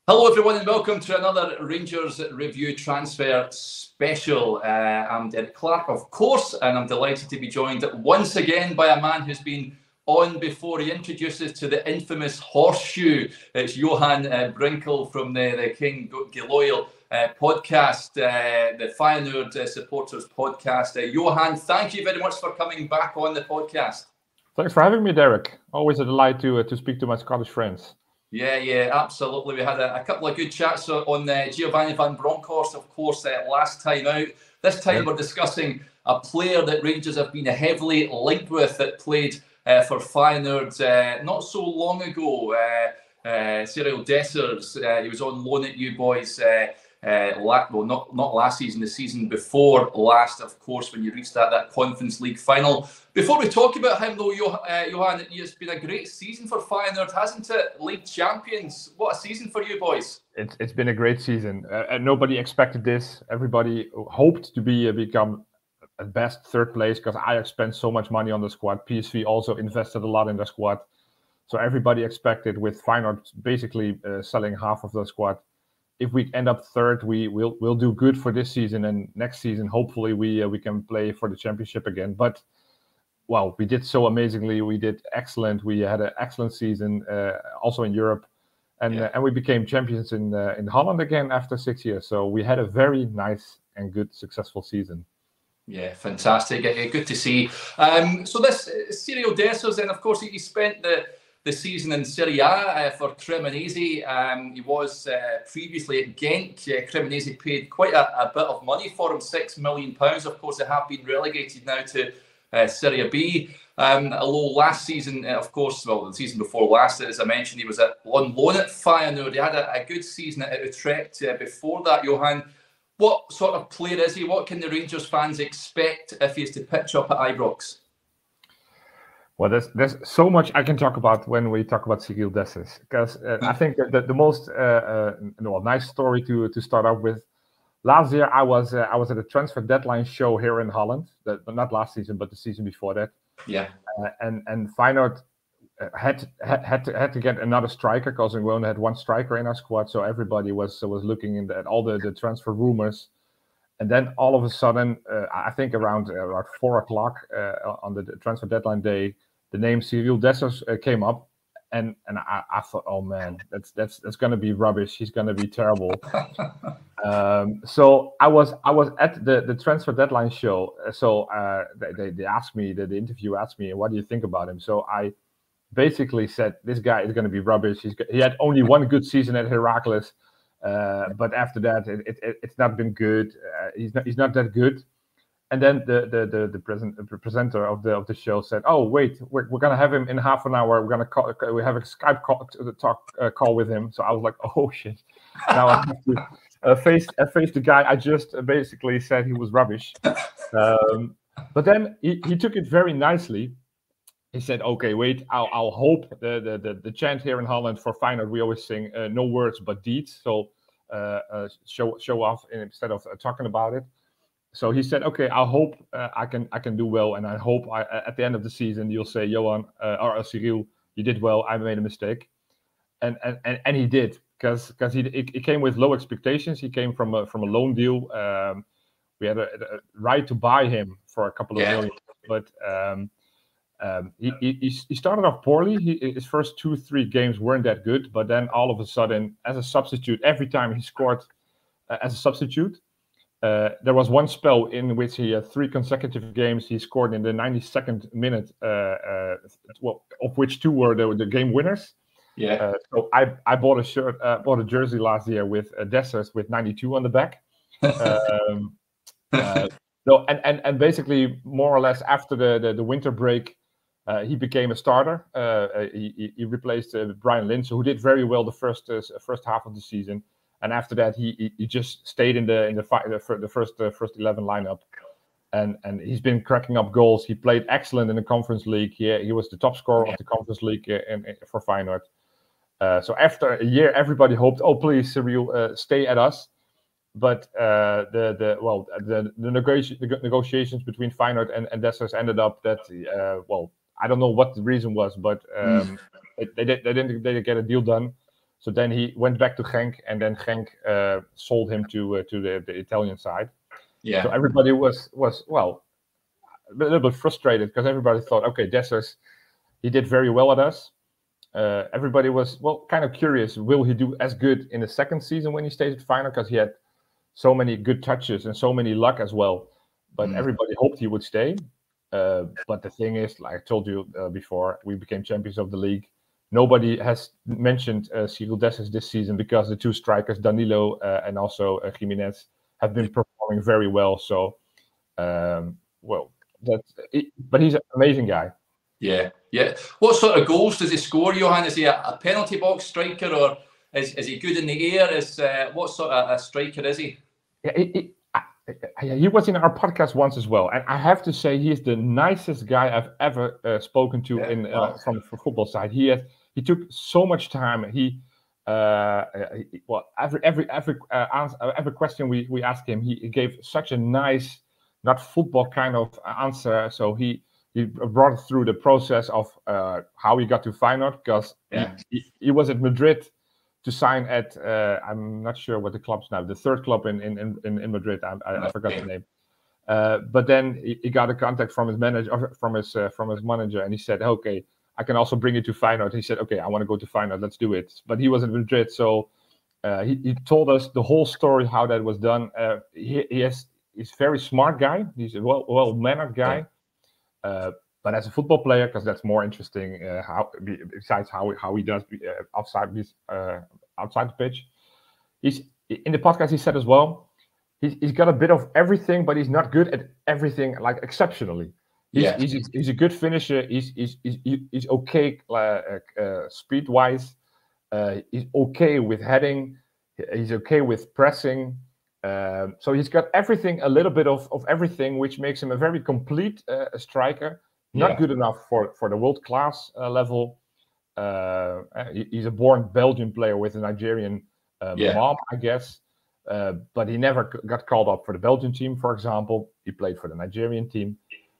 Hello everyone and welcome to another Rangers Review Transfer Special. I'm Derek Clark, of course, and I'm delighted to be joined once again by a man who's been on before. He introduces to the infamous horseshoe. It's Johan Brinkel from the King Giloil podcast, the Feyenoord Supporters podcast. Johan, thank you very much for coming back on the podcast. Thanks for having me, Derek. Always a delight to speak to my Scottish friends. Yeah, absolutely. We had a couple of good chats on Giovanni van Bronckhorst, of course, last time out. This time we're discussing a player that Rangers have been heavily linked with that played for Feyenoord not so long ago. Cyriel Dessers, he was on loan at you boys. Not last season, the season before last, of course, when you reached that Conference League final. Before we talk about him, though, Johan, it's been a great season for Feyenoord, hasn't it? League champions. What a season for you boys. It's been a great season. Nobody expected this. Everybody hoped to become at best third place because Ajax spent so much money on the squad. PSV also invested a lot in the squad. So everybody expected, with Feyenoord basically selling half of the squad, if we end up third, we'll do good for this season, and next season hopefully we can play for the championship again. But well, we did so amazingly. We did excellent. We had an excellent season, also in Europe, and we became champions in Holland again after 6 years. So we had a very nice and good, successful season. Yeah, fantastic. Good to see. So this Cyriel Dessers, then of course he spent the season in Serie A for Cremonese. He was previously at Genk. Cremonese paid quite a bit of money for him, £6 million. Of course, they have been relegated now to Serie B. Although last season, of course, well, the season before last, as I mentioned, he was on loan at Feyenoord. He had a good season at Utrecht before that, Johan. What sort of player is he? What can the Rangers fans expect if he is to pitch up at Ibrox? Well, there's so much I can talk about when we talk about Cyriel Dessers, because I think that the most nice story to start off with. Last year I was at a transfer deadline show here in Holland, but not last season, but the season before that. Yeah. And Feyenoord had to get another striker because we only had one striker in our squad, so everybody was looking at all the transfer rumors. And then all of a sudden, I think around 4 o'clock on the transfer deadline day, the name Cyriel Dessers came up, and I thought, oh man, that's going to be rubbish. He's going to be terrible. So I was at the transfer deadline show. So they asked me, the interview asked me, what do you think about him? So I basically said, this guy is going to be rubbish. He had only one good season at Heracles. But after that, it's not been good. He's not that good. And then the presenter of the show said, "Oh wait, we're gonna have him in half an hour. We have a Skype call with him." So I was like, "Oh shit!" Now I have to face the guy I just basically said he was rubbish. But then he took it very nicely. He said, "Okay, wait. I'll hope the chant here in Holland for Feyenoord, we always sing no words but deeds. So show off instead of talking about it." So he said, "Okay, I hope I can do well, and I hope at the end of the season you'll say, Johan or Cyriel, you did well. I made a mistake," and he did, because he came with low expectations. He came from a loan deal. We had a right to buy him for a couple of million, but. He started off poorly. His first 2-3 games weren't that good, but then all of a sudden, as a substitute, every time he scored as a substitute, there was one spell in which he had 3 consecutive games. He scored in the 92nd minute, of which 2 were the game winners. Yeah. So I bought a jersey last year with Dessers with 92 on the back. No, and basically more or less after the winter break. He became a starter. He replaced Brian Lynch, who did very well the first half of the season, and after that he just stayed in the first 11 lineup, and he's been cracking up goals. He played excellent in the Conference League. He was the top scorer of the Conference League for Feyenoord. So after a year, everybody hoped, oh please, Cyriel, stay at us. But the negotiations between Feyenoord and Dessers ended up that I don't know what the reason was, but they didn't get a deal done. So then he went back to Genk, and then Genk sold him to the Italian side. Yeah. So everybody was well a little bit frustrated because everybody thought, okay, Dessers, he did very well at us. Everybody was kind of curious, will he do as good in the second season when he stayed at Feyenoord, because he had so many good touches and so many luck as well. But everybody hoped he would stay. But the thing is, like I told you before, we became champions of the league. Nobody has mentioned Cyriel Dessers this season because the two strikers, Danilo and also Jimenez, have been performing very well. So, that's it, but he's an amazing guy. Yeah. What sort of goals does he score, Johan? Is he a penalty box striker, or is he good in the air? What sort of a striker is he? Yeah, he was in our podcast once as well, and I have to say he's the nicest guy I've ever spoken to from the football side. He took so much time. Every question we asked him, he gave such a nice, not football kind of answer. So he brought us through the process of how he got to Feyenoord, because he was at Madrid to sign at I'm not sure what the club's now, the third club in Madrid. I forgot the name. But then he got a contact from his manager, from his manager, and he said, "Okay, I can also bring you to Feyenoord." He said, "Okay, I want to go to Feyenoord. Let's do it." But he was in Madrid, so he told us the whole story how that was done. He's a very smart guy. He's a well-mannered guy. But as a football player, because that's more interesting, besides how he does outside the pitch. He's in the podcast. He said as well, he's got a bit of everything, but he's not good at everything like exceptionally. He's a good finisher. He's okay speed wise. He's okay with heading. He's okay with pressing. So he's got everything, a little bit of everything, which makes him a very complete striker. Not good enough for the world class level. He's a born Belgian player with a Nigerian mom, I guess. But he never got called up for the Belgian team, for example. He played for the Nigerian team.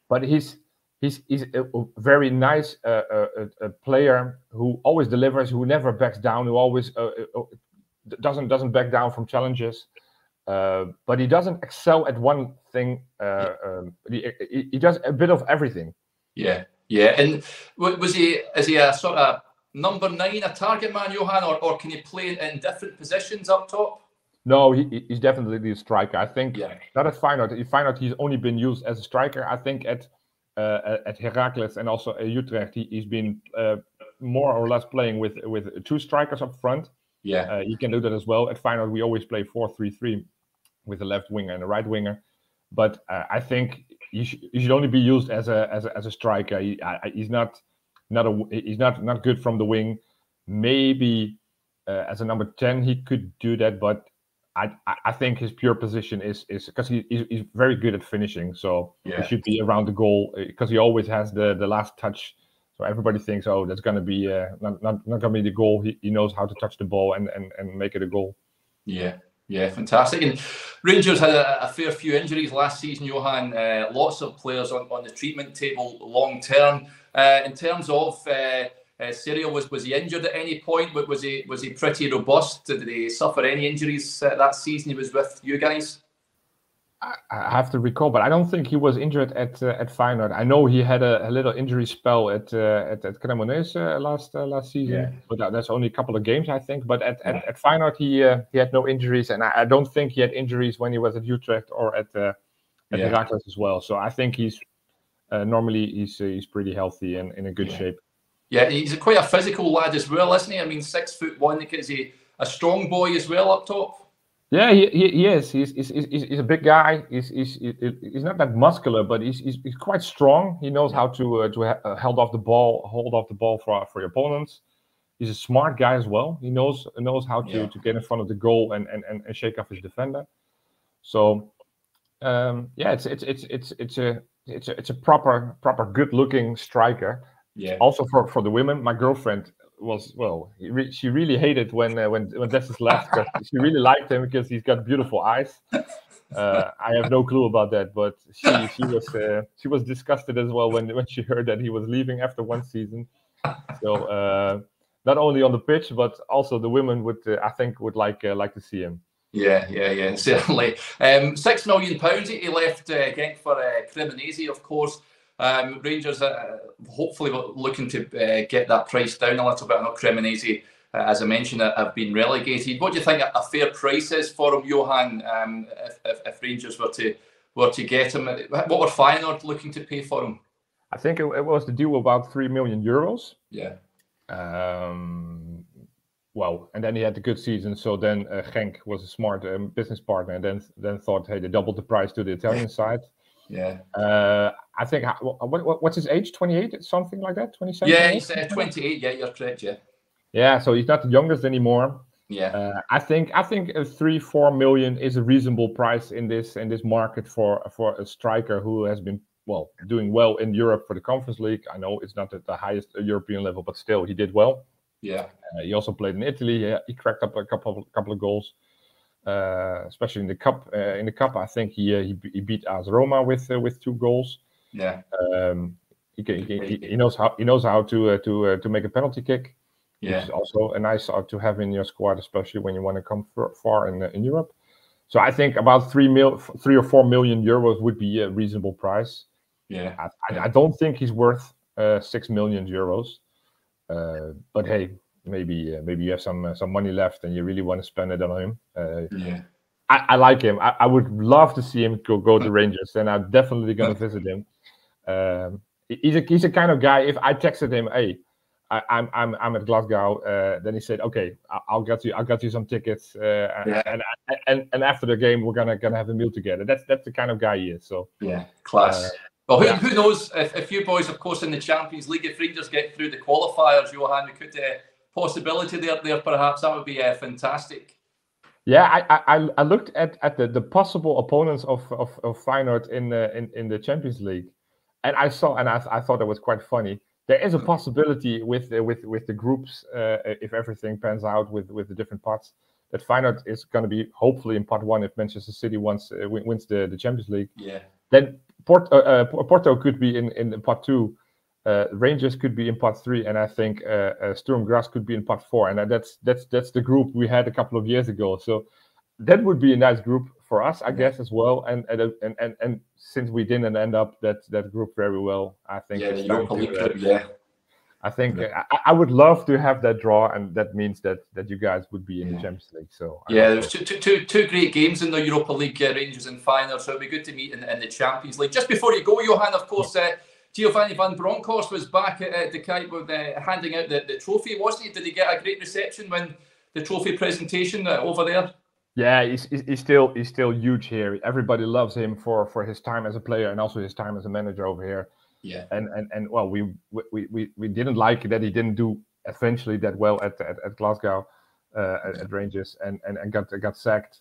But he's a very nice player who always delivers, who never backs down, who always doesn't back down from challenges. But he doesn't excel at one thing. He does a bit of everything. Yeah. And is he a sort of number 9, a target man, Johan, or can he play in different positions up top? No, he's definitely a striker. I think not at Feyenoord. At Feyenoord, he's only been used as a striker. I think at Heracles and also at Utrecht, he's been more or less playing with two strikers up front. Yeah, he can do that as well. At Feyenoord, we always play 4-3-3 with a left winger and a right winger. But I think he should only be used as a striker. He's not good from the wing. Maybe as a number 10 he could do that, but I think his pure position is because he's very good at finishing. So he should be around the goal because he always has the last touch. So everybody thinks, oh, that's going to be not going to be the goal. He knows how to touch the ball and make it a goal. Yeah, fantastic. And Rangers had a fair few injuries last season, Johan. Lots of players on the treatment table long term. In terms of Cyriel, was he injured at any point? Was he pretty robust? Did he suffer any injuries that season he was with you guys? I have to recall, but I don't think he was injured at Feyenoord. I know he had a little injury spell at Cremonese last season, but that's only a couple of games, I think. But at Feyenoord, he had no injuries, and I don't think he had injuries when he was at Utrecht or at Heracles as well. So I think he's pretty healthy and in a good shape. Yeah, he's quite a physical lad as well, isn't he? I mean, 6'1". Is he a strong boy as well up top? Yeah, he is. He's a big guy. He's not that muscular, but he's quite strong. He knows how to hold off the ball for your opponents. He's a smart guy as well. He knows how to get in front of the goal and shake off his defender. So it's a proper good looking striker. Yeah. Also for the women, my girlfriend she really hated when Dessers left because she really liked him because he's got beautiful eyes. I have no clue about that, but she was disgusted as well when she heard that he was leaving after one season. So not only on the pitch, but also the women would, I think, would like to see him. Yeah, certainly. £6 million he left Genk for Cremonese, of course. Rangers hopefully looking to get that price down a little bit. I know Cremonese, as I mentioned, have been relegated. What do you think a fair price is for him, Johan? If Rangers were to get him, what were Feyenoord looking to pay for him? I think it was the deal about €3 million. Yeah. Well, and then he had a good season. So then Genk was a smart business partner, and then thought, hey, they doubled the price to the Italian side. Yeah. I think what's his age? 28, something like that. 27. Yeah, he's 28. Yeah, you're correct. Yeah. Yeah, so he's not the youngest anymore. Yeah. I think a 3-4 million is a reasonable price in this market for a striker who has been doing well in Europe for the Conference League. I know it's not at the highest European level, but still he did well. Yeah. He also played in Italy. He cracked up a couple of goals, especially in the cup. In the cup, I think he beat AS Roma with 2 goals. Yeah. He knows how to make a penalty kick. Yeah. Which is also a nice to have in your squad, especially when you want to come far in Europe. So I think about 3 or 4 million euros would be a reasonable price. Yeah. I don't think he's worth 6 million euros. But hey, maybe you have some money left and you really want to spend it on him. Yeah. I like him. I would love to see him go to Rangers, and I'm definitely going to visit him. He's a kind of guy. If I texted him, hey, I'm at Glasgow, then he said, okay, I'll get you some tickets, and after the game we're gonna have a meal together. That's the kind of guy he is. So yeah, class. Well, who knows if you boys, of course, in the Champions League, if Rangers get through the qualifiers, Johan, we could possibility there perhaps. That would be fantastic. Yeah, I looked at the possible opponents of Feyenoord in the Champions League, and I thought it was quite funny. There is a possibility with the groups, if everything pans out with the different pots, that Feyenoord is going to be hopefully in pot 1 if Manchester City wins the Champions League. Yeah. Then Porto could be in pot 2, Rangers could be in pot 3, and I think Sturm Graz could be in pot 4, and that's the group we had a couple of years ago. So that would be a nice group for us, I guess, as well. And since we didn't end up that group very well, I think the Europa League group, I think I would love to have that draw, and that means that you guys would be in the Champions League. So there's two great games in the Europa League, Rangers and Feyenoord. So it'd be good to meet in the Champions League. Just before you go, Johan, of course, Giovanni van Bronckhorst was back at De Kuip with handing out the trophy, wasn't he? Did he get a great reception when the trophy presentation over there? Yeah, he's still huge here. Everybody loves him for his time as a player and also his time as a manager over here. Yeah, and well, we didn't like that he didn't do eventually that well at Glasgow, at Rangers, and got sacked.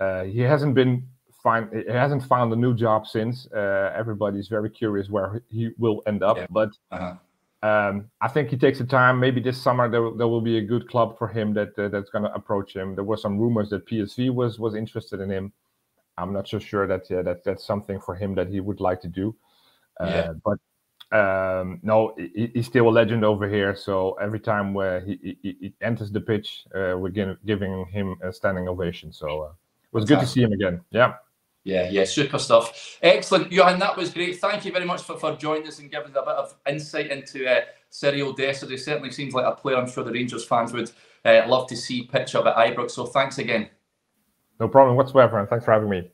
He hasn't been fine. He hasn't found a new job since. Everybody's very curious where he will end up, but I think he takes the time. Maybe this summer there will be a good club for him that's going to approach him. There were some rumors that PSV was interested in him. I'm not so sure that that's something for him that he would like to do. But no, he's still a legend over here. So every time where he enters the pitch, we're giving him a standing ovation. So it was good to see him again. Yeah, super stuff. Excellent, Johan, that was great. Thank you very much for joining us and giving us a bit of insight into Cyriel Dessers. He certainly seems like a player I'm sure the Rangers fans would love to see pitch up at Ibrox. So thanks again. No problem whatsoever, and thanks for having me.